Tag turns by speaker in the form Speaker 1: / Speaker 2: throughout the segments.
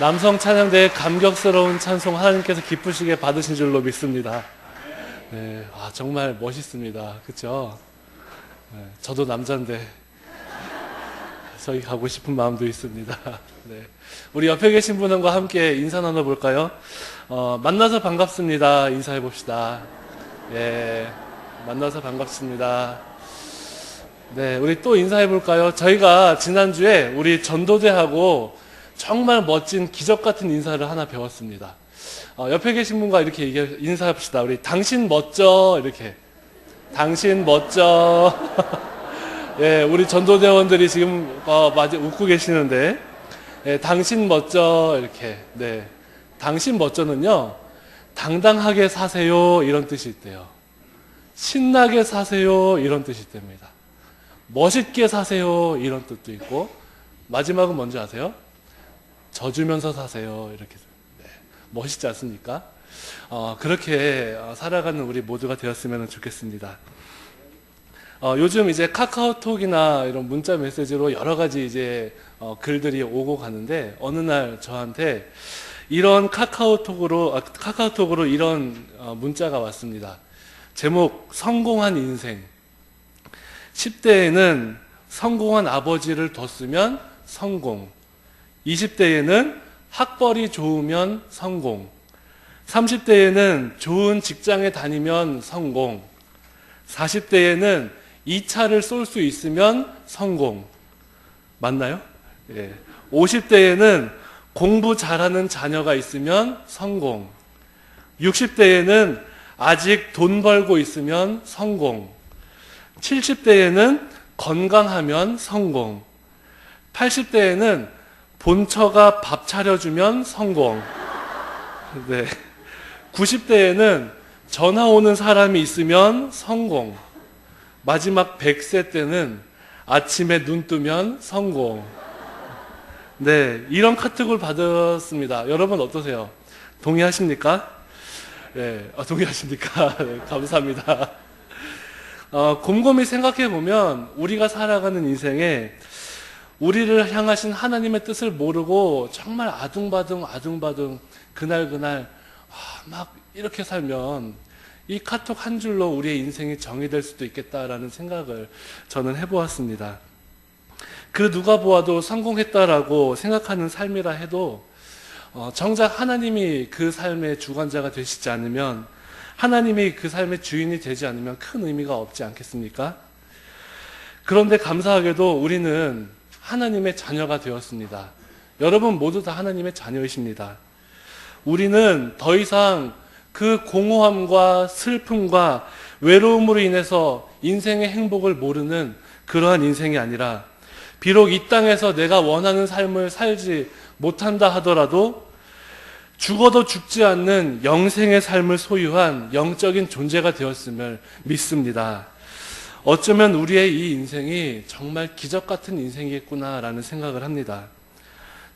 Speaker 1: 남성 찬양대의 감격스러운 찬송 하나님께서 기쁘시게 받으신 줄로 믿습니다. 네, 정말 멋있습니다. 그렇죠? 네, 저도 남자인데 저기 가고 싶은 마음도 있습니다. 네, 우리 옆에 계신 분과 함께 인사 나눠볼까요? 만나서 반갑습니다. 인사해 봅시다. 예, 만나서 반갑습니다. 네, 우리 또 인사해 볼까요? 저희가 지난주에 우리 전도대하고 정말 멋진 기적 같은 인사를 하나 배웠습니다. 옆에 계신 분과 이렇게 인사합시다. 우리 당신 멋져. 이렇게. 당신 멋져. 예, 우리 전도대원들이 지금 웃고 계시는데, 예, 당신 멋져. 이렇게. 네. 당신 멋져는요, 당당하게 사세요. 이런 뜻이 있대요. 신나게 사세요. 이런 뜻이 있답니다. 멋있게 사세요. 이런 뜻도 있고, 마지막은 뭔지 아세요? 져주면서 사세요. 이렇게. 네, 멋있지 않습니까? 그렇게 살아가는 우리 모두가 되었으면 좋겠습니다. 요즘 이제 카카오톡이나 이런 문자 메시지로 여러 가지 이제 글들이 오고 가는데, 어느 날 저한테 이런 카카오톡으로 이런 문자가 왔습니다. 제목, 성공한 인생. 10대에는 성공한 아버지를 뒀으면 성공. 20대에는 학벌이 좋으면 성공. 30대에는 좋은 직장에 다니면 성공. 40대에는 2차를 쏠 수 있으면 성공. 맞나요? 예. 50대에는 공부 잘하는 자녀가 있으면 성공. 60대에는 아직 돈 벌고 있으면 성공. 70대에는 건강하면 성공. 80대에는 본처가 밥 차려주면 성공. 네. 90대에는 전화 오는 사람이 있으면 성공. 마지막 100세 때는 아침에 눈 뜨면 성공. 네. 이런 카톡을 받았습니다. 여러분 어떠세요? 동의하십니까? 네. 동의하십니까? 네, 감사합니다. 곰곰이 생각해 보면 우리가 살아가는 인생에 우리를 향하신 하나님의 뜻을 모르고 정말 아둥바둥 그날 막 이렇게 살면 이 카톡 한 줄로 우리의 인생이 정의될 수도 있겠다라는 생각을 저는 해보았습니다. 그 누가 보아도 성공했다라고 생각하는 삶이라 해도 정작 하나님이 그 삶의 주관자가 되시지 않으면, 하나님이 그 삶의 주인이 되지 않으면 큰 의미가 없지 않겠습니까? 그런데 감사하게도 우리는 하나님의 자녀가 되었습니다. 여러분 모두 다 하나님의 자녀이십니다. 우리는 더 이상 그 공허함과 슬픔과 외로움으로 인해서 인생의 행복을 모르는 그러한 인생이 아니라, 비록 이 땅에서 내가 원하는 삶을 살지 못한다 하더라도 죽어도 죽지 않는 영생의 삶을 소유한 영적인 존재가 되었음을 믿습니다. 어쩌면 우리의 이 인생이 정말 기적 같은 인생이겠구나라는 생각을 합니다.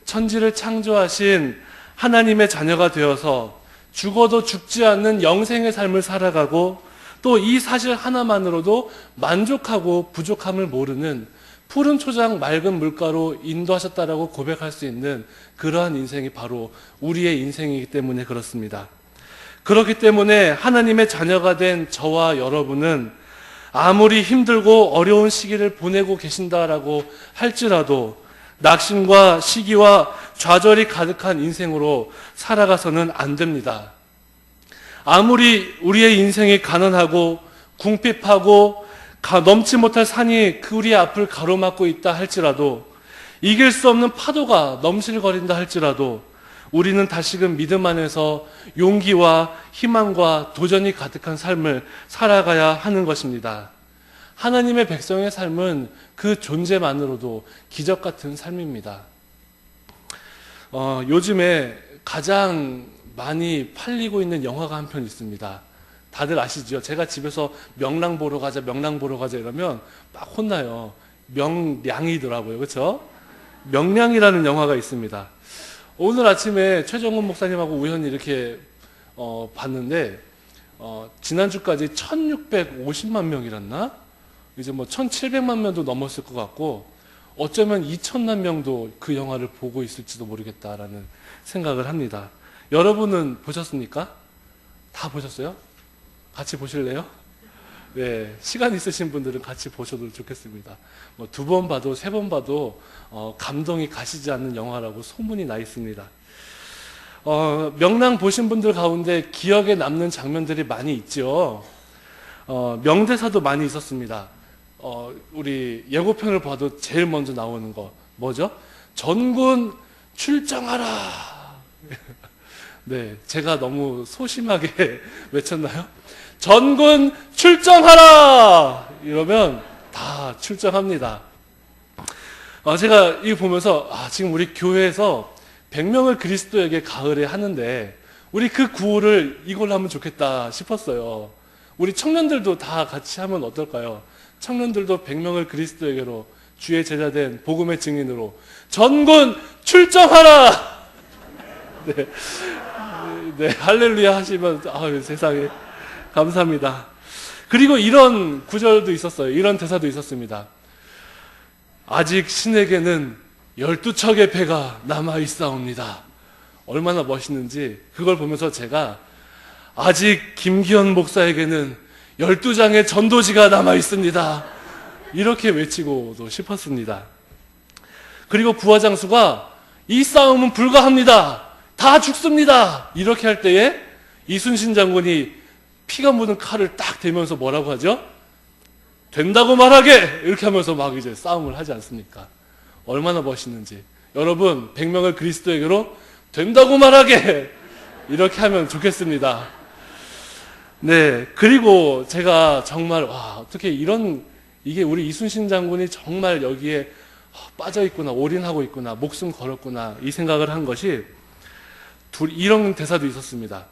Speaker 1: 천지를 창조하신 하나님의 자녀가 되어서 죽어도 죽지 않는 영생의 삶을 살아가고, 또 이 사실 하나만으로도 만족하고 부족함을 모르는 푸른 초장 맑은 물가로 인도하셨다라고 고백할 수 있는 그러한 인생이 바로 우리의 인생이기 때문에 그렇습니다. 그렇기 때문에 하나님의 자녀가 된 저와 여러분은 아무리 힘들고 어려운 시기를 보내고 계신다라고 할지라도 낙심과 시기와 좌절이 가득한 인생으로 살아가서는 안 됩니다. 아무리 우리의 인생이 가난하고 궁핍하고 넘지 못할 산이 우리의 앞을 가로막고 있다 할지라도, 이길 수 없는 파도가 넘실거린다 할지라도 우리는 다시금 믿음 안에서 용기와 희망과 도전이 가득한 삶을 살아가야 하는 것입니다. 하나님의 백성의 삶은 그 존재만으로도 기적 같은 삶입니다. 요즘에 가장 많이 팔리고 있는 영화가 한 편 있습니다. 다들 아시죠? 제가 집에서 명랑 보러 가자 이러면 막 혼나요. 명량이더라고요. 그렇죠? 명량이라는 영화가 있습니다. 오늘 아침에 최정훈 목사님하고 우연히 이렇게 봤는데 지난주까지 1650만 명이랬나? 이제 뭐 1700만 명도 넘었을 것 같고, 어쩌면 2천만 명도 그 영화를 보고 있을지도 모르겠다라는 생각을 합니다. 여러분은 보셨습니까? 다 보셨어요? 같이 보실래요? 네, 시간 있으신 분들은 같이 보셔도 좋겠습니다. 뭐 2번 봐도 3번 봐도 감동이 가시지 않는 영화라고 소문이 나 있습니다. 명랑 보신 분들 가운데 기억에 남는 장면들이 많이 있죠. 명대사도 많이 있었습니다. 우리 예고편을 봐도 제일 먼저 나오는 거 뭐죠? 전군 출정하라. 네, 제가 너무 소심하게 외쳤나요? 전군 출정하라! 이러면 다 출정합니다. 제가 이거 보면서 지금 우리 교회에서 100명을 그리스도에게 가을에 하는데 우리 그 구호를 이걸로 하면 좋겠다 싶었어요. 우리 청년들도 다 같이 하면 어떨까요? 청년들도 100명을 그리스도에게로 주의 제자된 복음의 증인으로 전군 출정하라! 네, 네, 할렐루야 하시면 세상에 감사합니다. 그리고 이런 구절도 있었어요. 이런 대사도 있었습니다. 아직 신에게는 12척의 배가 남아 있사옵니다. 얼마나 멋있는지 그걸 보면서 제가 아직 김기현 목사에게는 12장의 전도지가 남아 있습니다. 이렇게 외치고도 싶었습니다. 그리고 부하장수가 이 싸움은 불가합니다. 다 죽습니다. 이렇게 할 때에 이순신 장군이 피가 묻은 칼을 딱 대면서 뭐라고 하죠? 된다고 말하게! 이렇게 하면서 막 이제 싸움을 하지 않습니까? 얼마나 멋있는지. 여러분, 100명을 그리스도에게로 된다고 말하게! 이렇게 하면 좋겠습니다. 네. 그리고 제가 정말, 어떻게 이게 우리 이순신 장군이 정말 여기에 빠져있구나, 올인하고 있구나, 목숨 걸었구나, 이 생각을 한 것이 이런 대사도 있었습니다.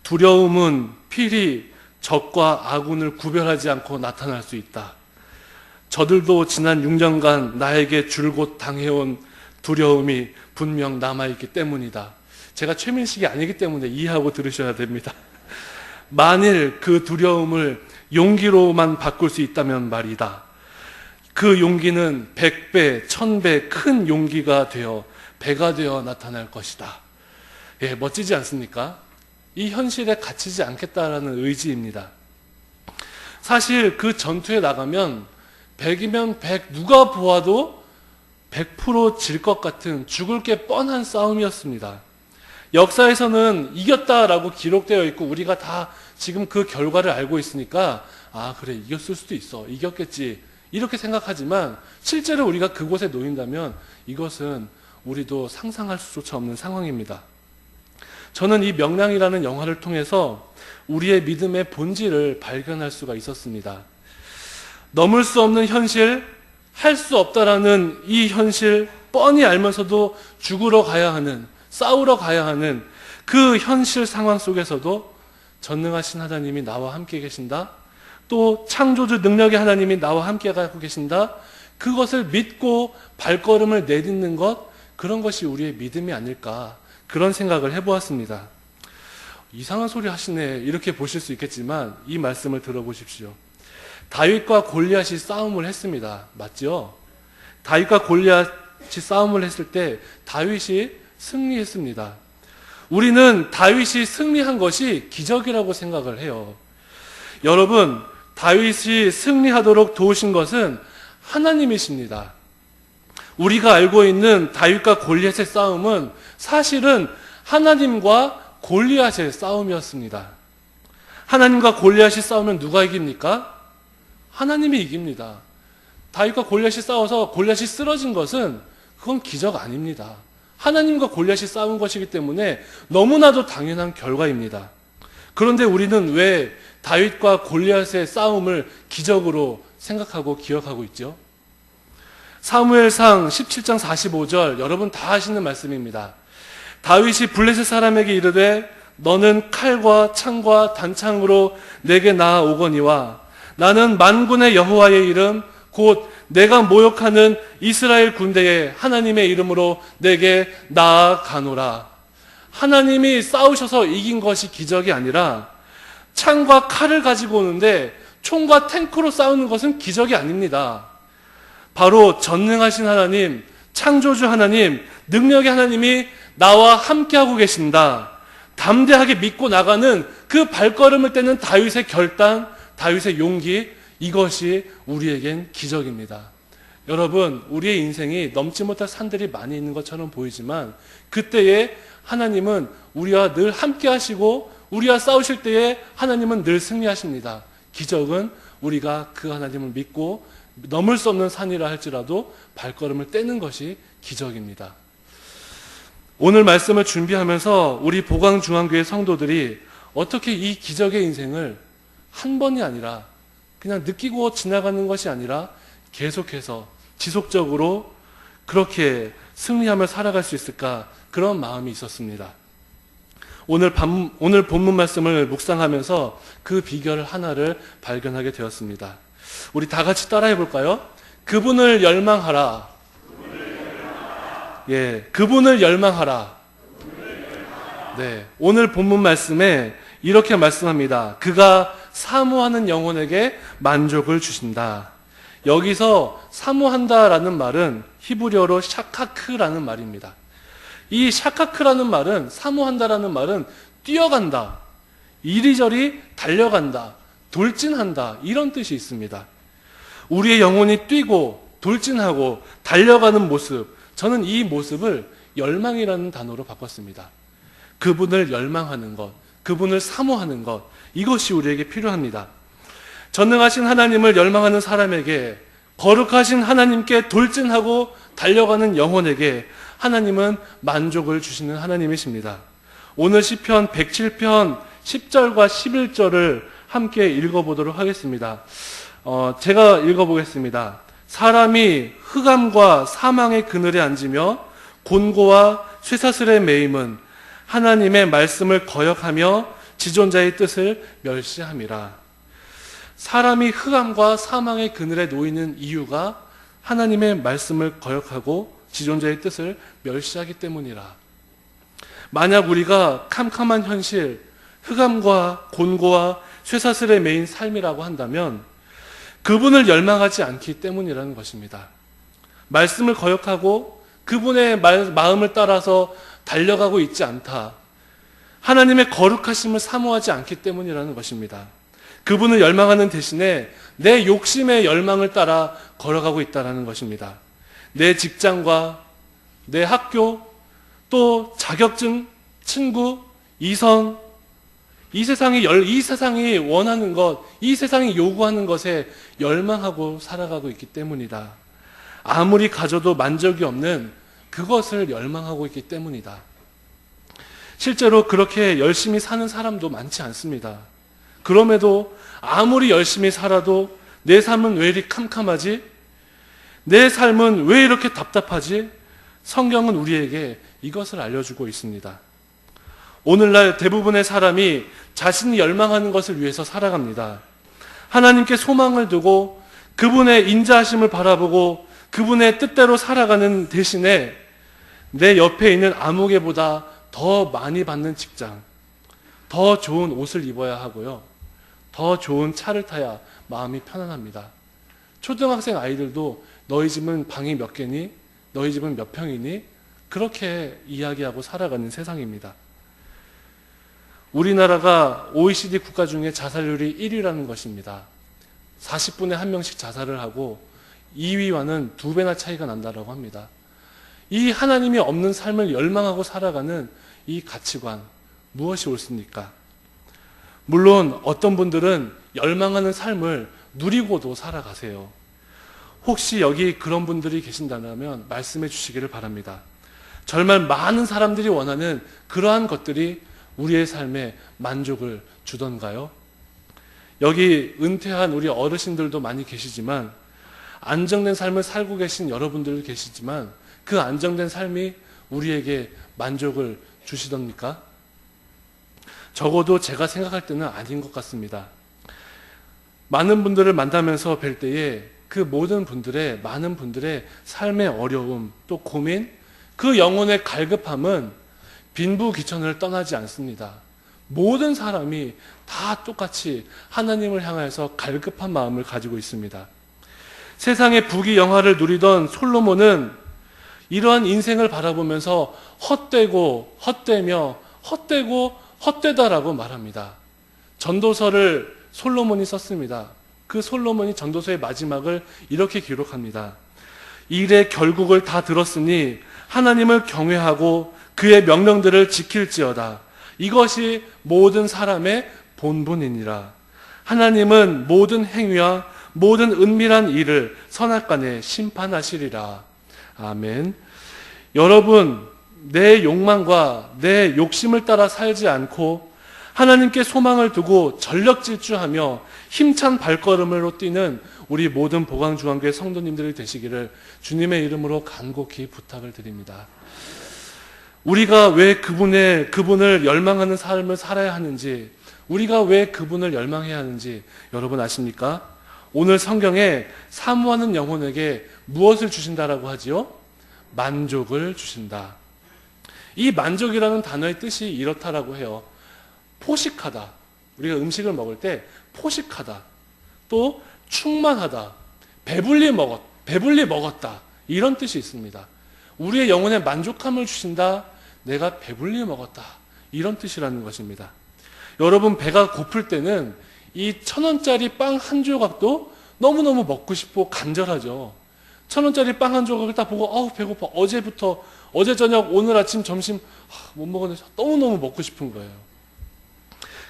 Speaker 1: 두려움은 필히 적과 아군을 구별하지 않고 나타날 수 있다. 저들도 지난 6년간 나에게 줄곧 당해온 두려움이 분명 남아있기 때문이다. 제가 최민식이 아니기 때문에 이해하고 들으셔야 됩니다. 만일 그 두려움을 용기로만 바꿀 수 있다면 말이다. 그 용기는 100배, 1000배 큰 용기가 되어 배가 되어 나타날 것이다. 예, 멋지지 않습니까? 이 현실에 갇히지 않겠다라는 의지입니다. 사실 그 전투에 나가면 100이면 100 누가 보아도 100% 질 것 같은 죽을 게 뻔한 싸움이었습니다. 역사에서는 이겼다라고 기록되어 있고 우리가 다 지금 그 결과를 알고 있으니까 그래 이겼을 수도 있어 이겼겠지 이렇게 생각하지만 실제로 우리가 그곳에 놓인다면 이것은 우리도 상상할 수조차 없는 상황입니다. 저는 이 명랑이라는 영화를 통해서 우리의 믿음의 본질을 발견할 수가 있었습니다. 넘을 수 없는 현실, 할 수 없다라는 이 현실 뻔히 알면서도 죽으러 가야 하는, 싸우러 가야 하는 그 현실 상황 속에서도 전능하신 하나님이 나와 함께 계신다. 또 창조주 능력의 하나님이 나와 함께 가고 계신다. 그것을 믿고 발걸음을 내딛는 것, 그런 것이 우리의 믿음이 아닐까. 그런 생각을 해보았습니다. 이상한 소리 하시네 이렇게 보실 수 있겠지만 이 말씀을 들어보십시오. 다윗과 골리앗이 싸움을 했습니다. 맞죠? 다윗과 골리앗이 싸움을 했을 때 다윗이 승리했습니다. 우리는 다윗이 승리한 것이 기적이라고 생각을 해요. 여러분, 다윗이 승리하도록 도우신 것은 하나님이십니다. 우리가 알고 있는 다윗과 골리앗의 싸움은 사실은 하나님과 골리앗의 싸움이었습니다. 하나님과 골리앗이 싸우면 누가 이깁니까? 하나님이 이깁니다. 다윗과 골리앗이 싸워서 골리앗이 쓰러진 것은 그건 기적 아닙니다. 하나님과 골리앗이 싸운 것이기 때문에 너무나도 당연한 결과입니다. 그런데 우리는 왜 다윗과 골리앗의 싸움을 기적으로 생각하고 기억하고 있죠? 사무엘상 17장 45절 여러분 다 아시는 말씀입니다. 다윗이 블레셋 사람에게 이르되 너는 칼과 창과 단창으로 내게 나아오거니와 나는 만군의 여호와의 이름 곧 내가 모욕하는 이스라엘 군대의 하나님의 이름으로 내게 나아가노라. 하나님이 싸우셔서 이긴 것이 기적이 아니라 창과 칼을 가지고 오는데 총과 탱크로 싸우는 것은 기적이 아닙니다. 바로 전능하신 하나님, 창조주 하나님, 능력의 하나님이 나와 함께하고 계신다. 담대하게 믿고 나가는 그 발걸음을 떼는 다윗의 결단, 다윗의 용기, 이것이 우리에겐 기적입니다. 여러분, 우리의 인생이 넘지 못할 산들이 많이 있는 것처럼 보이지만 그때에 하나님은 우리와 늘 함께 하시고 우리와 싸우실 때에 하나님은 늘 승리하십니다. 기적은 우리가 그 하나님을 믿고 넘을 수 없는 산이라 할지라도 발걸음을 떼는 것이 기적입니다. 오늘 말씀을 준비하면서 우리 보광중앙교회 성도들이 어떻게 이 기적의 인생을 한 번이 아니라 그냥 느끼고 지나가는 것이 아니라 계속해서 지속적으로 그렇게 승리하며 살아갈 수 있을까, 그런 마음이 있었습니다. 오늘 본문 말씀을 묵상하면서 그 비결 하나를 발견하게 되었습니다. 우리 다 같이 따라해 볼까요? 그분을 열망하라. 예, 그분을 열망하라. 네, 오늘 본문 말씀에 이렇게 말씀합니다. 그가 사모하는 영혼에게 만족을 주신다. 여기서 사모한다라는 말은 히브리어로 샤카크라는 말입니다. 이 샤카크라는 말은, 사모한다라는 말은 뛰어간다, 이리저리 달려간다, 돌진한다, 이런 뜻이 있습니다. 우리의 영혼이 뛰고 돌진하고 달려가는 모습, 저는 이 모습을 열망이라는 단어로 바꿨습니다. 그분을 열망하는 것, 그분을 사모하는 것, 이것이 우리에게 필요합니다. 전능하신 하나님을 열망하는 사람에게, 거룩하신 하나님께 돌진하고 달려가는 영혼에게 하나님은 만족을 주시는 하나님이십니다. 오늘 시편 107편 10절과 11절을 함께 읽어보도록 하겠습니다. 제가 읽어보겠습니다. 사람이 흑암과 사망의 그늘에 앉으며 곤고와 쇠사슬에 매임은 하나님의 말씀을 거역하며 지존자의 뜻을 멸시함이라. 사람이 흑암과 사망의 그늘에 놓이는 이유가 하나님의 말씀을 거역하고 지존자의 뜻을 멸시하기 때문이라. 만약 우리가 캄캄한 현실, 흑암과 곤고와 쇠사슬에 매인 삶이라고 한다면 그분을 열망하지 않기 때문이라는 것입니다. 말씀을 거역하고 그분의 마음을 따라서 달려가고 있지 않다. 하나님의 거룩하심을 사모하지 않기 때문이라는 것입니다. 그분을 열망하는 대신에 내 욕심의 열망을 따라 걸어가고 있다는 것입니다. 내 직장과 내 학교, 또 자격증, 친구, 이성, 이 세상이 원하는 것, 이 세상이 요구하는 것에 열망하고 살아가고 있기 때문이다. 아무리 가져도 만족이 없는 그것을 열망하고 있기 때문이다. 실제로 그렇게 열심히 사는 사람도 많지 않습니다. 그럼에도 아무리 열심히 살아도 내 삶은 왜 이리 캄캄하지? 내 삶은 왜 이렇게 답답하지? 성경은 우리에게 이것을 알려주고 있습니다. 오늘날 대부분의 사람이 자신이 열망하는 것을 위해서 살아갑니다. 하나님께 소망을 두고 그분의 인자하심을 바라보고 그분의 뜻대로 살아가는 대신에 내 옆에 있는 아무개보다 더 많이 받는 직장, 더 좋은 옷을 입어야 하고요, 더 좋은 차를 타야 마음이 편안합니다. 초등학생 아이들도 너희 집은 방이 몇 개니? 너희 집은 몇 평이니? 그렇게 이야기하고 살아가는 세상입니다. 우리나라가 OECD 국가 중에 자살률이 1위라는 것입니다. 40분에 1명씩 자살을 하고 2위와는 2배나 차이가 난다고 합니다. 이 하나님이 없는 삶을 열망하고 살아가는 이 가치관, 무엇이 옳습니까? 물론 어떤 분들은 열망하는 삶을 누리고도 살아가세요. 혹시 여기 그런 분들이 계신다면 말씀해 주시기를 바랍니다. 정말 많은 사람들이 원하는 그러한 것들이 우리의 삶에 만족을 주던가요? 여기 은퇴한 우리 어르신들도 많이 계시지만, 안정된 삶을 살고 계신 여러분들도 계시지만, 그 안정된 삶이 우리에게 만족을 주시던니까? 적어도 제가 생각할 때는 아닌 것 같습니다. 많은 분들을 만나면서 뵐 때에 그 많은 분들의 삶의 어려움, 또 고민, 그 영혼의 갈급함은 빈부귀천을 떠나지 않습니다. 모든 사람이 다 똑같이 하나님을 향해서 갈급한 마음을 가지고 있습니다. 세상의 부귀영화를 누리던 솔로몬은 이러한 인생을 바라보면서 헛되고 헛되며 헛되고 헛되다라고 말합니다. 전도서를 솔로몬이 썼습니다. 그 솔로몬이 전도서의 마지막을 이렇게 기록합니다. 일의 결국을 다 들었으니 하나님을 경외하고 그의 명령들을 지킬지어다. 이것이 모든 사람의 본분이니라. 하나님은 모든 행위와 모든 은밀한 일을 선악간에 심판하시리라. 아멘. 여러분, 내 욕망과 내 욕심을 따라 살지 않고 하나님께 소망을 두고 전력 질주하며 힘찬 발걸음으로 뛰는 우리 모든 보강중앙교회 성도님들이 되시기를 주님의 이름으로 간곡히 부탁을 드립니다. 우리가 왜 그분을 열망하는 삶을 살아야 하는지, 우리가 왜 그분을 열망해야 하는지 여러분 아십니까? 오늘 성경에 사모하는 영혼에게 무엇을 주신다라고 하지요? 만족을 주신다. 이 만족이라는 단어의 뜻이 이렇다라고 해요. 포식하다. 우리가 음식을 먹을 때 포식하다. 또 충만하다. 배불리 먹었다. 이런 뜻이 있습니다. 우리의 영혼에 만족함을 주신다. 내가 배불리 먹었다. 이런 뜻이라는 것입니다. 여러분, 배가 고플 때는 이 1,000원짜리 빵 한 조각도 너무너무 먹고 싶고 간절하죠. 1,000원짜리 빵 한 조각을 딱 보고 배고파. 어제 저녁, 오늘 아침, 점심 못 먹었는데 너무너무 먹고 싶은 거예요.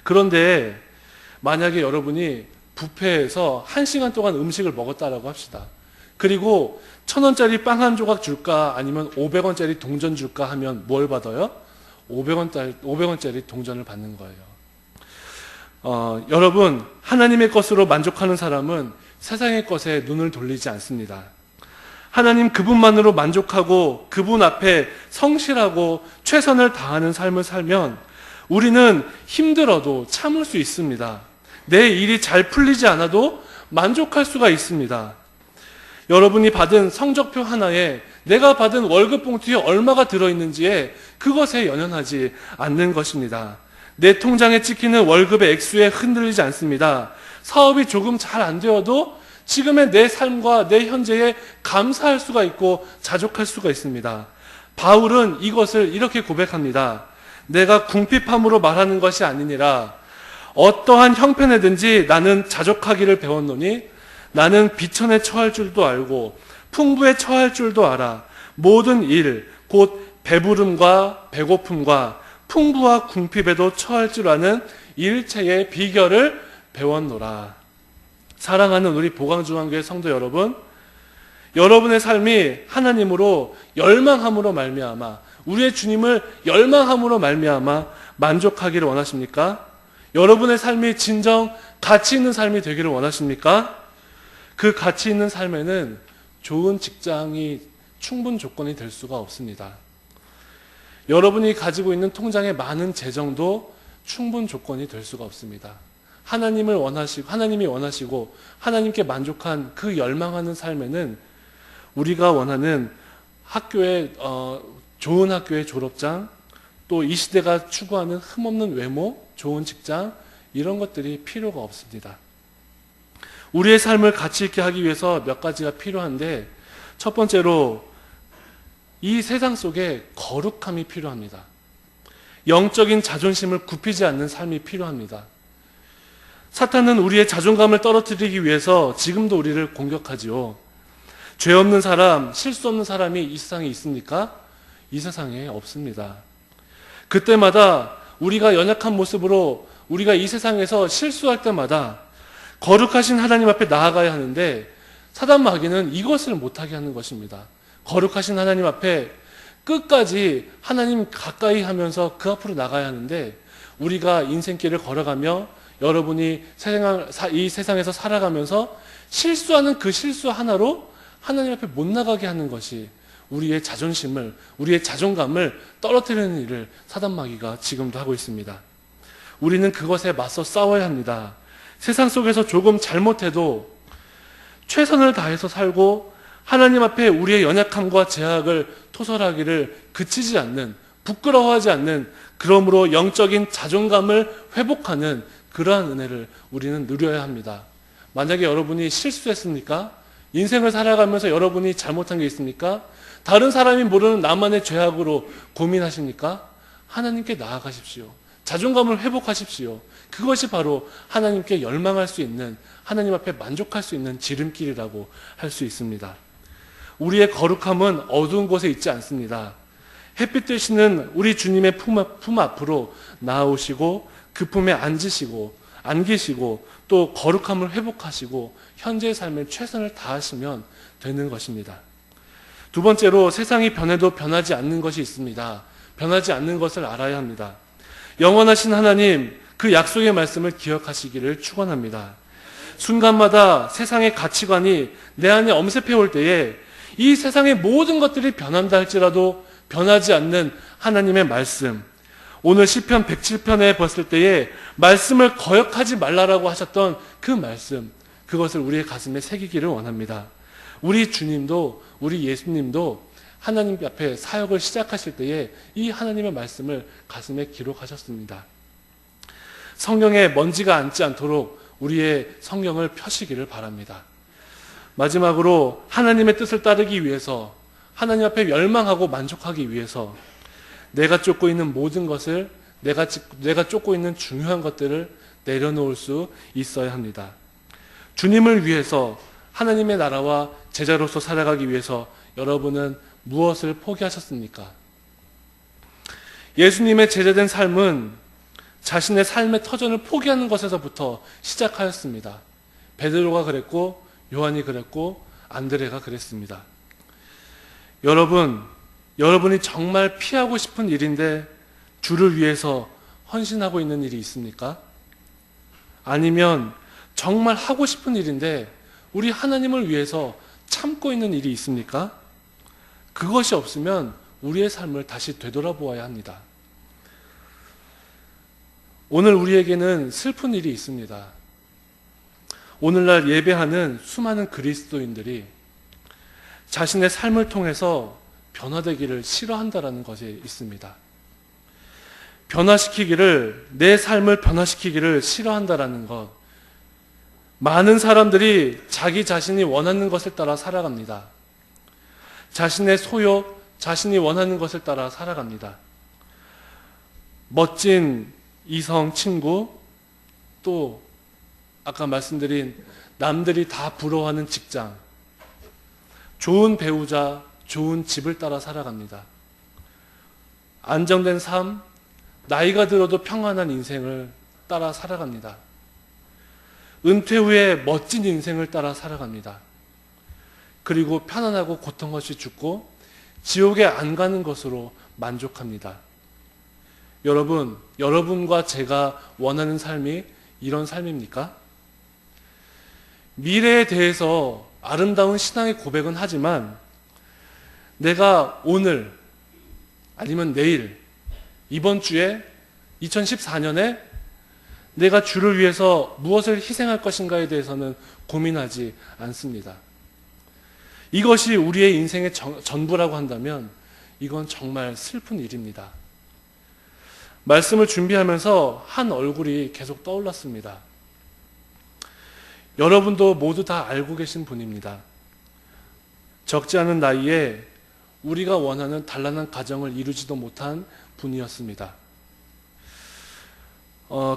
Speaker 1: 그런데 만약에 여러분이 뷔페에서 1시간 동안 음식을 먹었다라고 합시다. 그리고 1,000원짜리 빵 한 조각 줄까 아니면 500원짜리 동전 줄까 하면 뭘 받아요? 500원짜리 동전을 받는 거예요. 여러분, 하나님의 것으로 만족하는 사람은 세상의 것에 눈을 돌리지 않습니다. 하나님 그분만으로 만족하고 그분 앞에 성실하고 최선을 다하는 삶을 살면 우리는 힘들어도 참을 수 있습니다. 내 일이 잘 풀리지 않아도 만족할 수가 있습니다. 여러분이 받은 성적표 하나에 내가 받은 월급 봉투에 얼마가 들어있는지에 그것에 연연하지 않는 것입니다. 내 통장에 찍히는 월급의 액수에 흔들리지 않습니다. 사업이 조금 잘 안 되어도 지금의 내 삶과 내 현재에 감사할 수가 있고 자족할 수가 있습니다. 바울은 이것을 이렇게 고백합니다. 내가 궁핍함으로 말하는 것이 아니니라. 어떠한 형편에든지 나는 자족하기를 배웠노니 나는 비천에 처할 줄도 알고 풍부에 처할 줄도 알아. 모든 일, 곧 배부름과 배고픔과 풍부와 궁핍에도 처할 줄 아는 일체의 비결을 배웠노라. 사랑하는 우리 보강중앙교회 성도 여러분, 여러분의 삶이 하나님으로 열망함으로 말미암아, 우리의 주님을 열망함으로 말미암아 만족하기를 원하십니까? 여러분의 삶이 진정 가치 있는 삶이 되기를 원하십니까? 그 가치 있는 삶에는 좋은 직장이 충분 조건이 될 수가 없습니다. 여러분이 가지고 있는 통장에 많은 재정도 충분 조건이 될 수가 없습니다. 하나님이 원하시고 하나님께 만족한 그 열망하는 삶에는 우리가 원하는 좋은 학교의 졸업장, 또 이 시대가 추구하는 흠없는 외모, 좋은 직장, 이런 것들이 필요가 없습니다. 우리의 삶을 가치 있게 하기 위해서 몇 가지가 필요한데, 첫 번째로 이 세상 속에 거룩함이 필요합니다. 영적인 자존심을 굽히지 않는 삶이 필요합니다. 사탄은 우리의 자존감을 떨어뜨리기 위해서 지금도 우리를 공격하지요. 죄 없는 사람, 실수 없는 사람이 이 세상에 있습니까? 이 세상에 없습니다. 그때마다 우리가 연약한 모습으로 우리가 이 세상에서 실수할 때마다 거룩하신 하나님 앞에 나아가야 하는데, 사단 마귀는 이것을 못하게 하는 것입니다. 거룩하신 하나님 앞에 끝까지 하나님 가까이 하면서 그 앞으로 나가야 하는데, 우리가 인생길을 걸어가며 여러분이 이 세상에서 살아가면서 실수하는 그 실수 하나로 하나님 앞에 못 나가게 하는 것이 우리의 자존심을, 우리의 자존감을 떨어뜨리는 일을 사단 마귀가 지금도 하고 있습니다. 우리는 그것에 맞서 싸워야 합니다. 세상 속에서 조금 잘못해도 최선을 다해서 살고 하나님 앞에 우리의 연약함과 제약을 토설하기를 그치지 않는, 부끄러워하지 않는, 그러므로 영적인 자존감을 회복하는 그러한 은혜를 우리는 누려야 합니다. 만약에 여러분이 실수했습니까? 인생을 살아가면서 여러분이 잘못한 게 있습니까? 다른 사람이 모르는 나만의 죄악으로 고민하십니까? 하나님께 나아가십시오. 자존감을 회복하십시오. 그것이 바로 하나님께 열망할 수 있는, 하나님 앞에 만족할 수 있는 지름길이라고 할 수 있습니다. 우리의 거룩함은 어두운 곳에 있지 않습니다. 햇빛 되시는 우리 주님의 품 앞으로 나아오시고 그 품에 안기시고 또 거룩함을 회복하시고 현재의 삶에 최선을 다하시면 되는 것입니다. 두 번째로 세상이 변해도 변하지 않는 것이 있습니다. 변하지 않는 것을 알아야 합니다. 영원하신 하나님, 그 약속의 말씀을 기억하시기를 축원합니다. 순간마다 세상의 가치관이 내 안에 엄습해 올 때에 이 세상의 모든 것들이 변한다 할지라도 변하지 않는 하나님의 말씀, 오늘 시편 107편에 봤을 때에 말씀을 거역하지 말라라고 하셨던 그 말씀, 그것을 우리의 가슴에 새기기를 원합니다. 우리 주님도, 우리 예수님도 하나님 앞에 사역을 시작하실 때에 이 하나님의 말씀을 가슴에 기록하셨습니다. 성경에 먼지가 앉지 않도록 우리의 성경을 펴시기를 바랍니다. 마지막으로 하나님의 뜻을 따르기 위해서, 하나님 앞에 열망하고 만족하기 위해서 내가 쫓고 있는 모든 것을, 내가 쫓고 있는 중요한 것들을 내려놓을 수 있어야 합니다. 주님을 위해서, 하나님의 나라와 제자로서 살아가기 위해서 여러분은 무엇을 포기하셨습니까? 예수님의 제자된 삶은 자신의 삶의 터전을 포기하는 것에서부터 시작하였습니다. 베드로가 그랬고, 요한이 그랬고, 안드레가 그랬습니다. 여러분이 정말 피하고 싶은 일인데 주를 위해서 헌신하고 있는 일이 있습니까? 아니면 정말 하고 싶은 일인데 우리 하나님을 위해서 참고 있는 일이 있습니까? 그것이 없으면 우리의 삶을 다시 되돌아보아야 합니다. 오늘 우리에게는 슬픈 일이 있습니다. 오늘날 예배하는 수많은 그리스도인들이 자신의 삶을 통해서 변화되기를 싫어한다라는 것이 있습니다. 내 삶을 변화시키기를 싫어한다라는 것. 많은 사람들이 자기 자신이 원하는 것을 따라 살아갑니다. 자신의 소욕, 자신이 원하는 것을 따라 살아갑니다. 멋진 이성 친구, 또 아까 말씀드린 남들이 다 부러워하는 직장, 좋은 배우자, 좋은 집을 따라 살아갑니다. 안정된 삶, 나이가 들어도 평안한 인생을 따라 살아갑니다. 은퇴 후에 멋진 인생을 따라 살아갑니다. 그리고 편안하고 고통 없이 죽고 지옥에 안 가는 것으로 만족합니다. 여러분과 제가 원하는 삶이 이런 삶입니까? 미래에 대해서 아름다운 신앙의 고백은 하지만 내가 오늘 아니면 내일, 이번 주에 2014년에 내가 주를 위해서 무엇을 희생할 것인가에 대해서는 고민하지 않습니다. 이것이 우리의 인생의 전부라고 한다면 이건 정말 슬픈 일입니다. 말씀을 준비하면서 한 얼굴이 계속 떠올랐습니다. 여러분도 모두 다 알고 계신 분입니다. 적지 않은 나이에 우리가 원하는 단란한 가정을 이루지도 못한 분이었습니다.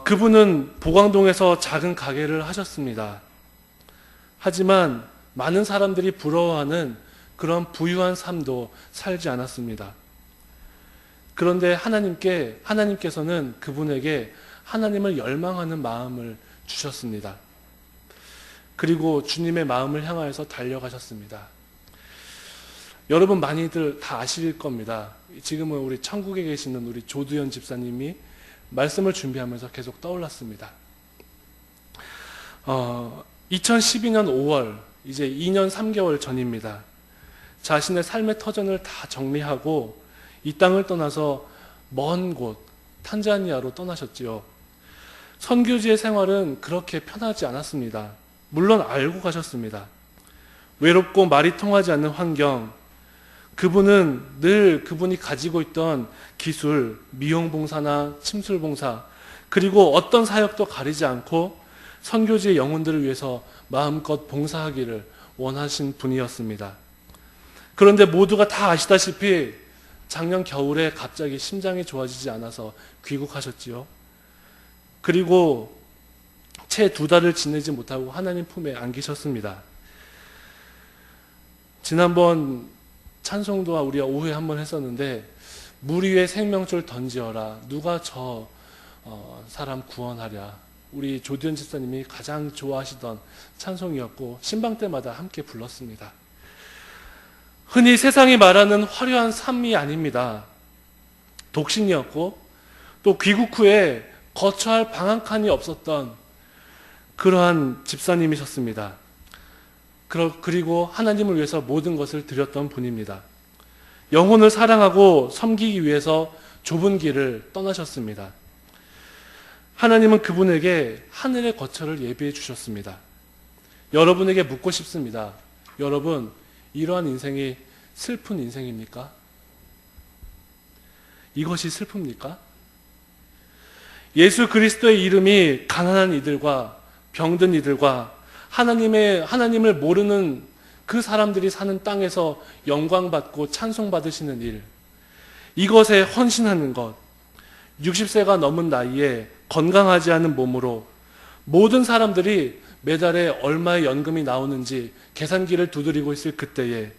Speaker 1: 그분은 보광동에서 작은 가게를 하셨습니다. 하지만 많은 사람들이 부러워하는 그런 부유한 삶도 살지 않았습니다. 그런데 하나님께서는 그분에게 하나님을 열망하는 마음을 주셨습니다. 그리고 주님의 마음을 향하여서 달려가셨습니다. 여러분 많이들 다 아실 겁니다. 지금은 우리 천국에 계시는 우리 조두현 집사님이 말씀을 준비하면서 계속 떠올랐습니다. 2012년 5월, 이제 2년 3개월 전입니다. 자신의 삶의 터전을 다 정리하고 이 땅을 떠나서 먼 곳, 탄자니아로 떠나셨지요. 선교지의 생활은 그렇게 편하지 않았습니다. 물론 알고 가셨습니다. 외롭고 말이 통하지 않는 환경, 그분이 가지고 있던 기술, 미용봉사나 침술봉사, 그리고 어떤 사역도 가리지 않고 선교지의 영혼들을 위해서 마음껏 봉사하기를 원하신 분이었습니다. 그런데 모두가 다 아시다시피 작년 겨울에 갑자기 심장이 좋아지지 않아서 귀국하셨지요. 그리고 채 2달을 지내지 못하고 하나님 품에 안기셨습니다. 지난번 찬송도와 우리가 오후에 한번 했었는데, 물 위에 생명줄 던지어라, 누가 저 사람 구원하랴. 우리 조디언 집사님이 가장 좋아하시던 찬송이었고 신방 때마다 함께 불렀습니다. 흔히 세상이 말하는 화려한 삶이 아닙니다. 독신이었고 또 귀국 후에 거처할 방 한 칸이 없었던 그러한 집사님이셨습니다. 그리고 하나님을 위해서 모든 것을 드렸던 분입니다. 영혼을 사랑하고 섬기기 위해서 좁은 길을 떠나셨습니다. 하나님은 그분에게 하늘의 거처를 예비해 주셨습니다. 여러분에게 묻고 싶습니다. 여러분, 이러한 인생이 슬픈 인생입니까? 이것이 슬픕니까? 예수 그리스도의 이름이 가난한 이들과 병든 이들과 하나님을 모르는 그 사람들이 사는 땅에서 영광받고 찬송받으시는 일, 이것에 헌신하는 것, 60세가 넘은 나이에 건강하지 않은 몸으로 모든 사람들이 매달에 얼마의 연금이 나오는지 계산기를 두드리고 있을 그때에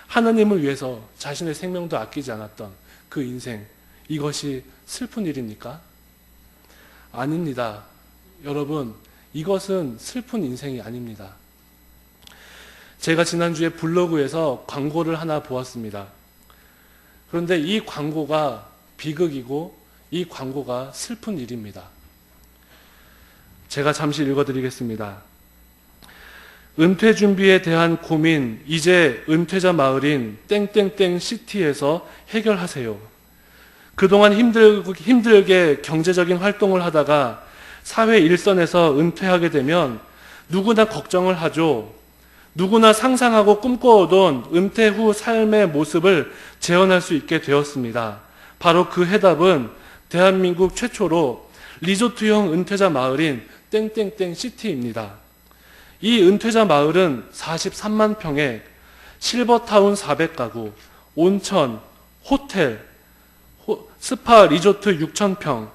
Speaker 1: 하나님을 위해서 자신의 생명도 아끼지 않았던 그 인생, 이것이 슬픈 일입니까? 아닙니다. 여러분, 이것은 슬픈 인생이 아닙니다. 제가 지난주에 블로그에서 광고를 하나 보았습니다. 그런데 이 광고가 비극이고 이 광고가 슬픈 일입니다. 제가 잠시 읽어드리겠습니다. 은퇴 준비에 대한 고민, 이제 은퇴자 마을인 땡땡땡 시티에서 해결하세요. 그동안 힘들게 경제적인 활동을 하다가 사회 일선에서 은퇴하게 되면 누구나 걱정을 하죠. 누구나 상상하고 꿈꿔오던 은퇴 후 삶의 모습을 재현할 수 있게 되었습니다. 바로 그 해답은 대한민국 최초로 리조트형 은퇴자 마을인 땡땡땡 시티입니다. 이 은퇴자 마을은 43만 평에 실버타운 400가구, 온천, 호텔, 스파 리조트 6,000평,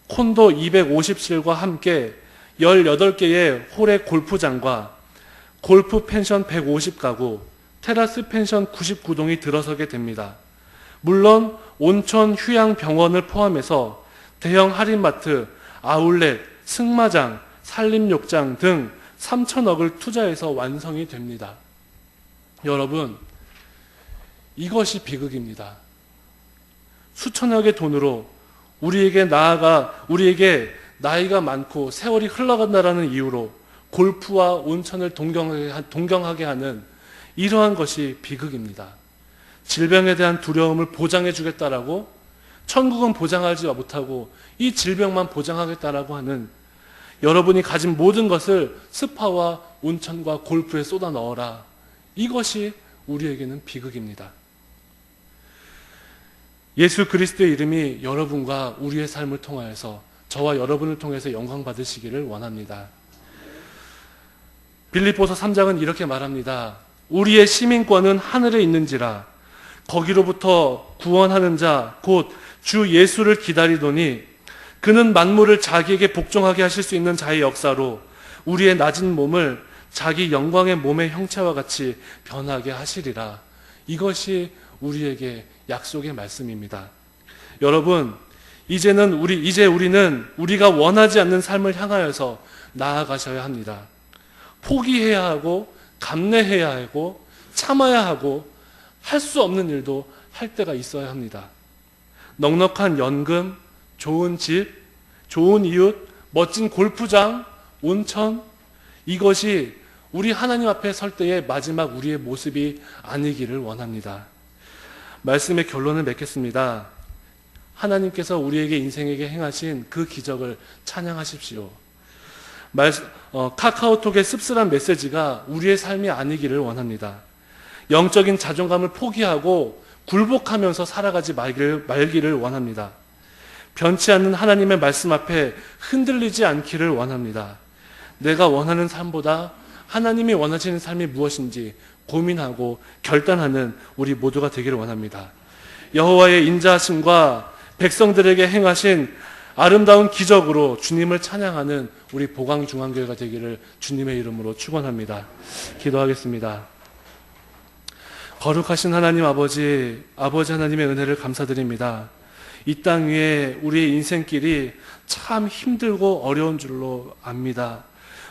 Speaker 1: 콘도 250실과 함께 18개의 홀의 골프장과 골프 펜션 150가구, 테라스 펜션 99동이 들어서게 됩니다. 물론 온천 휴양 병원을 포함해서 대형 할인마트, 아울렛, 승마장, 산림욕장 등 3천억을 투자해서 완성이 됩니다. 여러분, 이것이 비극입니다. 수천억의 돈으로 우리에게 나이가 많고 세월이 흘러간다라는 이유로 골프와 온천을 동경하게 하는 이러한 것이 비극입니다. 질병에 대한 두려움을 보장해 주겠다라고, 천국은 보장하지 못하고 이 질병만 보장하겠다라고 하는, 여러분이 가진 모든 것을 스파와 온천과 골프에 쏟아 넣어라. 이것이 우리에게는 비극입니다. 예수 그리스도의 이름이 여러분과 우리의 삶을 통하여서, 저와 여러분을 통해서 영광 받으시기를 원합니다. 빌립보서 3장은 이렇게 말합니다. 우리의 시민권은 하늘에 있는지라 거기로부터 구원하는 자 곧 주 예수를 기다리더니 그는 만물을 자기에게 복종하게 하실 수 있는 자의 역사로 우리의 낮은 몸을 자기 영광의 몸의 형체와 같이 변하게 하시리라. 이것이 우리에게 약속의 말씀입니다. 여러분, 이제 우리는 우리가 원하지 않는 삶을 향하여서 나아가셔야 합니다. 포기해야 하고 감내해야 하고 참아야 하고 할 수 없는 일도 할 때가 있어야 합니다. 넉넉한 연금, 좋은 집, 좋은 이웃, 멋진 골프장, 온천, 이것이 우리 하나님 앞에 설 때의 마지막 우리의 모습이 아니기를 원합니다. 말씀의 결론을 맺겠습니다. 하나님께서 우리에게 인생에게 행하신 그 기적을 찬양하십시오. 카카오톡의 씁쓸한 메시지가 우리의 삶이 아니기를 원합니다. 영적인 자존감을 포기하고 굴복하면서 살아가지 말기를 원합니다. 변치 않는 하나님의 말씀 앞에 흔들리지 않기를 원합니다. 내가 원하는 삶보다 하나님이 원하시는 삶이 무엇인지 고민하고 결단하는 우리 모두가 되기를 원합니다. 여호와의 인자하심과 백성들에게 행하신 아름다운 기적으로 주님을 찬양하는 우리 보강중앙교회가 되기를 주님의 이름으로 축원합니다. 기도하겠습니다. 거룩하신 하나님 아버지 하나님의 은혜를 감사드립니다. 이 땅 위에 우리의 인생길이 참 힘들고 어려운 줄로 압니다.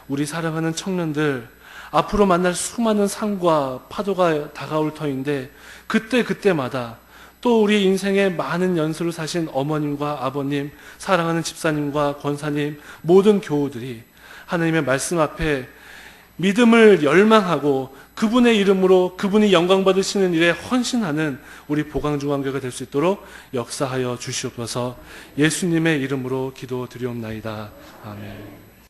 Speaker 1: 우리 사랑하는 청년들, 앞으로 만날 수많은 산과 파도가 다가올 터인데 그때마다 또 우리 인생의 많은 연수를 사신 어머님과 아버님, 사랑하는 집사님과 권사님, 모든 교우들이 하나님의 말씀 앞에 믿음을 열망하고 그분의 이름으로 그분이 영광 받으시는 일에 헌신하는 우리 보강중앙교회가 될 수 있도록 역사하여 주시옵소서. 예수님의 이름으로 기도드리옵나이다. 아멘.